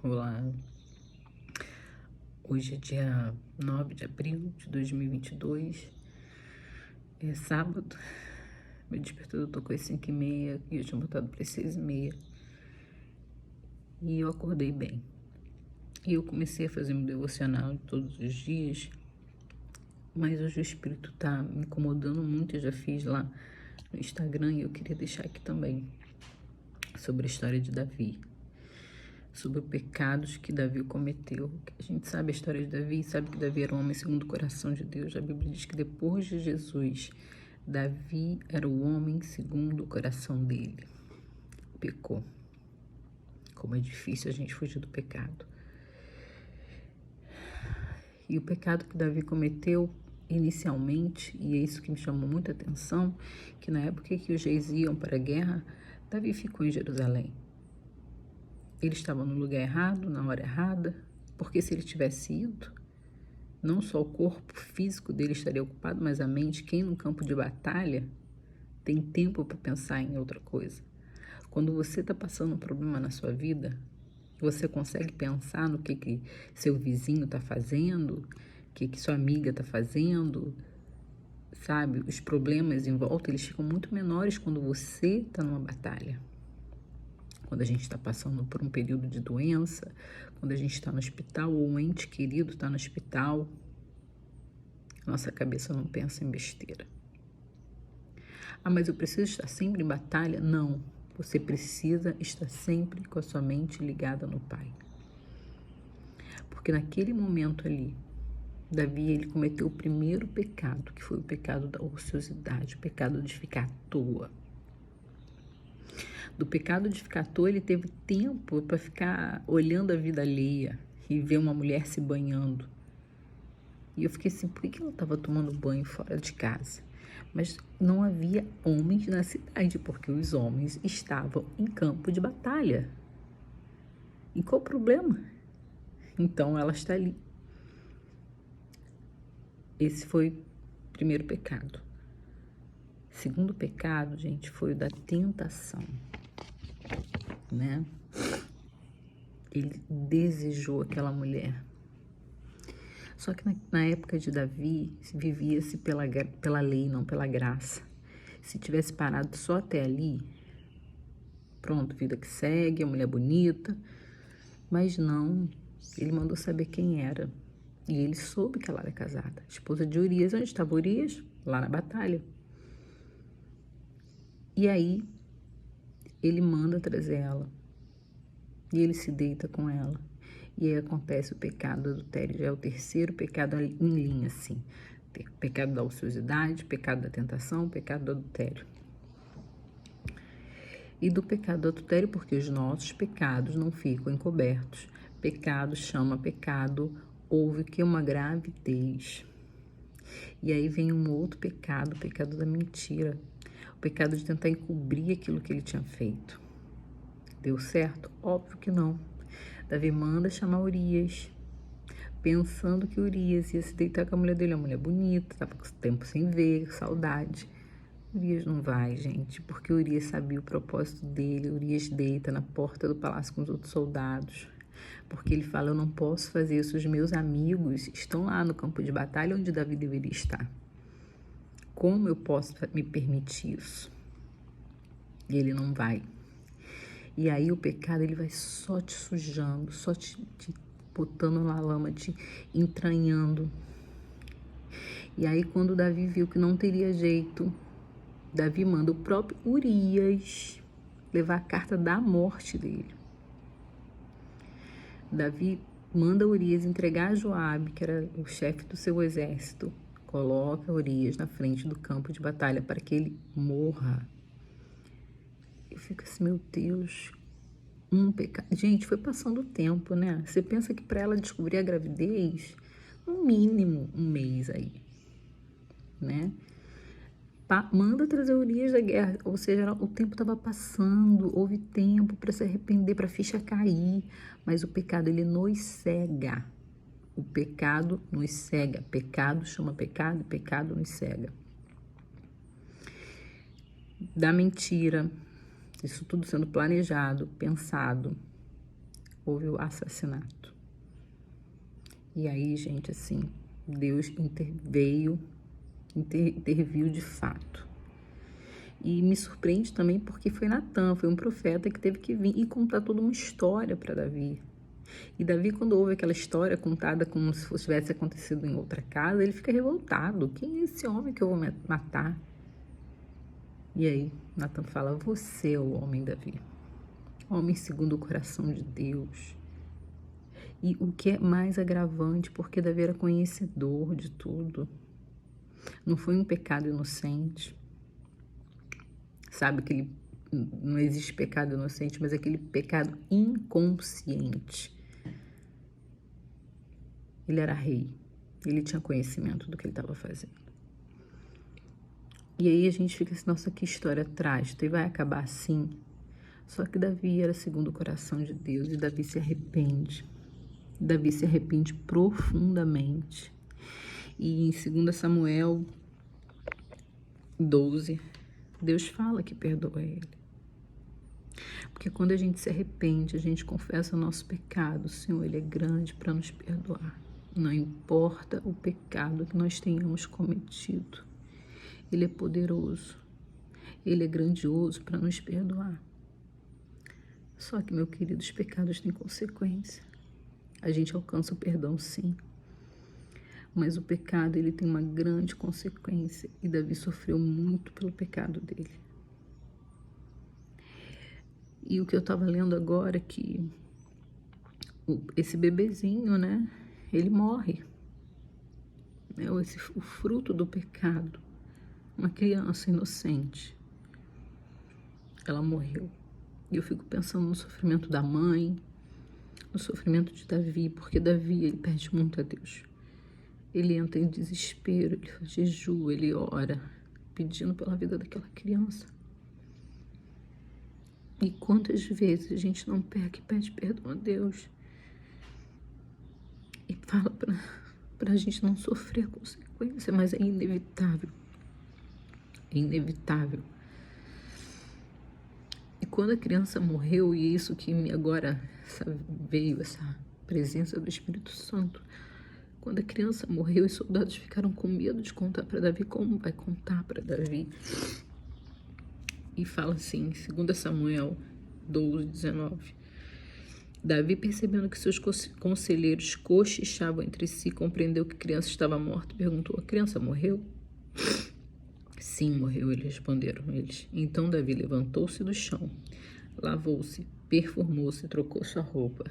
Olá, hoje é dia 9 de abril de 2022, é sábado, meu despertador tocou às 5h30 e eu tinha botado para as 6h30 e eu acordei bem. E eu comecei a fazer meu devocional todos os dias, mas hoje o Espírito tá me incomodando muito, eu já fiz lá no Instagram e eu queria deixar aqui também, sobre a história de Davi. Sobre os pecados que Davi cometeu. A gente sabe a história de Davi, sabe que Davi era um homem segundo o coração de Deus. A Bíblia diz que depois de Jesus, Davi era o homem segundo o coração dele. Pecou. Como é difícil a gente fugir do pecado. E o pecado que Davi cometeu inicialmente, e é isso que me chamou muita atenção, que na época que os reis iam para a guerra, Davi ficou em Jerusalém. Ele estava no lugar errado, na hora errada, porque se ele tivesse ido, não só o corpo físico dele estaria ocupado, mas a mente. Quem no campo de batalha tem tempo para pensar em outra coisa? Quando você está passando um problema na sua vida, você consegue pensar no que seu vizinho está fazendo, o que sua amiga está fazendo, sabe? Os problemas em volta, eles ficam muito menores quando você está numa batalha. Quando a gente está passando por um período de doença, quando a gente está no hospital ou um ente querido está no hospital, nossa cabeça não pensa em besteira. Ah, mas eu preciso estar sempre em batalha? Não, você precisa estar sempre com a sua mente ligada no Pai. Porque naquele momento ali, Davi, ele cometeu o primeiro pecado, que foi o pecado da ociosidade, o pecado de ficar à toa. Do pecado de ficar à toa, ele teve tempo para ficar olhando a vida alheia e ver uma mulher se banhando. E eu fiquei assim, por que ela estava tomando banho fora de casa? Mas não havia homens na cidade, porque os homens estavam em campo de batalha. E qual o problema? Então ela está ali. Esse foi o primeiro pecado. Segundo pecado, gente, foi o da tentação, né? Ele desejou aquela mulher. Só que na época de Davi, vivia-se pela lei, não pela graça. Se tivesse parado só até ali, pronto, vida que segue, a mulher bonita. Mas não, ele mandou saber quem era. E ele soube que ela era casada. Esposa de Urias. Onde estava Urias? Lá na batalha. E aí, ele manda trazer ela. E ele se deita com ela. E aí acontece o pecado do adultério. Já é o terceiro pecado em linha, assim. Pecado da ociosidade, pecado da tentação, pecado do adultério. E do pecado do adultério, porque os nossos pecados não ficam encobertos. Pecado chama pecado, houve que uma gravidez. E aí vem um outro pecado, o pecado da mentira. O pecado de tentar encobrir aquilo que ele tinha feito. Deu certo? Óbvio que não. Davi manda chamar Urias, pensando que Urias ia se deitar com a mulher dele. A mulher bonita, estava com tempo sem ver, saudade. Urias não vai, gente, porque Urias sabia o propósito dele. Urias deita na porta do palácio com os outros soldados, porque ele fala, eu não posso fazer isso, os meus amigos estão lá no campo de batalha onde Davi deveria estar. Como eu posso me permitir isso? E ele não vai. E aí o pecado, ele vai só te sujando, só te botando na lama, te entranhando. E aí quando Davi viu que não teria jeito, Davi manda o próprio Urias levar a carta da morte dele. Davi manda Urias entregar a Joabe, que era o chefe do seu exército, coloca Urias na frente do campo de batalha para que ele morra. Eu fico assim, meu Deus, um pecado. Gente, foi passando o tempo, né? Você pensa que para ela descobrir a gravidez, no mínimo um mês aí, né? Manda trazer Urias da guerra, ou seja, o tempo estava passando, houve tempo para se arrepender, para a ficha cair, mas o pecado, ele nos cega. O pecado nos cega. Pecado chama pecado e pecado nos cega. Da mentira, isso tudo sendo planejado, pensado. houve o assassinato. E aí, gente, assim, Deus interviu de fato. E me surpreende também porque foi Natan, foi um profeta que teve que vir e contar toda uma história para Davi. E Davi, quando ouve aquela história contada como se tivesse acontecido em outra casa, ele fica revoltado. Quem é esse homem que eu vou matar? E aí, Natan fala, você é o homem, Davi. Homem segundo o coração de Deus. E o que é mais agravante, porque Davi era conhecedor de tudo. Não foi um pecado inocente. Sabe, não existe pecado inocente, mas aquele pecado inconsciente. Ele era rei. Ele tinha conhecimento do que ele estava fazendo. E aí a gente fica assim, nossa, que história trágica. E vai acabar assim. Só que Davi era segundo o coração de Deus. E Davi se arrepende. Davi se arrepende profundamente. E em 2 Samuel 12, Deus fala que perdoa ele. Porque quando a gente se arrepende, a gente confessa o nosso pecado, o Senhor, Ele é grande para nos perdoar. Não importa o pecado que nós tenhamos cometido. Ele é poderoso. Ele é grandioso para nos perdoar. Só que, meu querido, os pecados têm consequência. A gente alcança o perdão, sim. Mas o pecado, ele tem uma grande consequência. E Davi sofreu muito pelo pecado dele. E o que eu estava lendo agora é que esse bebezinho, né? Ele morre. O fruto do pecado. Uma criança inocente. Ela morreu. E eu fico pensando no sofrimento da mãe, no sofrimento de Davi, porque Davi, ele pede muito a Deus. Ele entra em desespero, ele faz jejum, ele ora, pedindo pela vida daquela criança. E quantas vezes a gente não peca e pede perdão a Deus e fala pra gente não sofrer a consequência, mas é inevitável. É inevitável. E quando a criança morreu, e isso que me agora veio, essa presença do Espírito Santo, quando a criança morreu, os soldados ficaram com medo de contar para Davi. Como vai contar para Davi? E fala assim, 2 Samuel 12, 19. Davi, percebendo que seus conselheiros cochichavam entre si, compreendeu que a criança estava morta e perguntou, a criança morreu? Sim, morreu, eles responderam eles. Então Davi levantou-se do chão, lavou-se, perfumou-se e trocou sua roupa.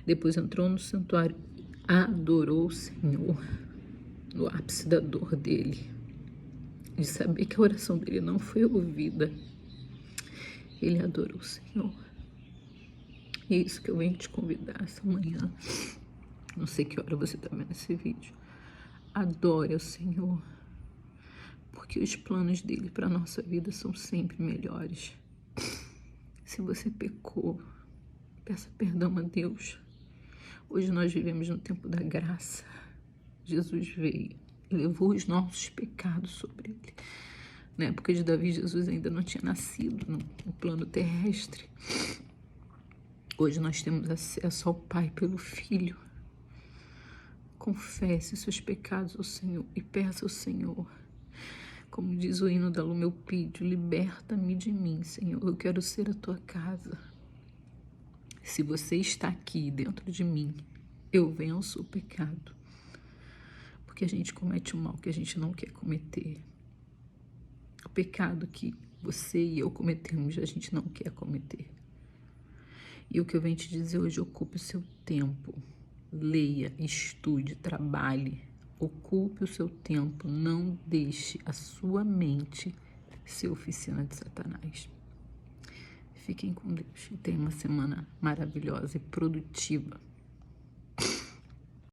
Depois entrou no santuário e adorou o Senhor no ápice da dor dele, de saber que a oração dele não foi ouvida. Ele adorou o Senhor. E é isso que eu venho te convidar essa manhã. Não sei que hora você está vendo esse vídeo. Adore o Senhor. Porque os planos dele para a nossa vida são sempre melhores. Se você pecou, peça perdão a Deus. Hoje nós vivemos no tempo da graça. Jesus veio e levou os nossos pecados sobre ele. Na época de Davi, Jesus ainda não tinha nascido no plano terrestre. Hoje nós temos acesso ao Pai pelo Filho. Confesse seus pecados ao Senhor e peça ao Senhor. Como diz o hino da Lumeupídio, liberta-me de mim, Senhor. Eu quero ser a tua casa. Se você está aqui dentro de mim, eu venço o pecado. Porque a gente comete o mal que a gente não quer cometer. O pecado que você e eu cometemos, a gente não quer cometer. E o que eu venho te dizer hoje, ocupe o seu tempo. Leia, estude, trabalhe. Ocupe o seu tempo. Não deixe a sua mente ser oficina de Satanás. Fiquem com Deus e tenham uma semana maravilhosa e produtiva.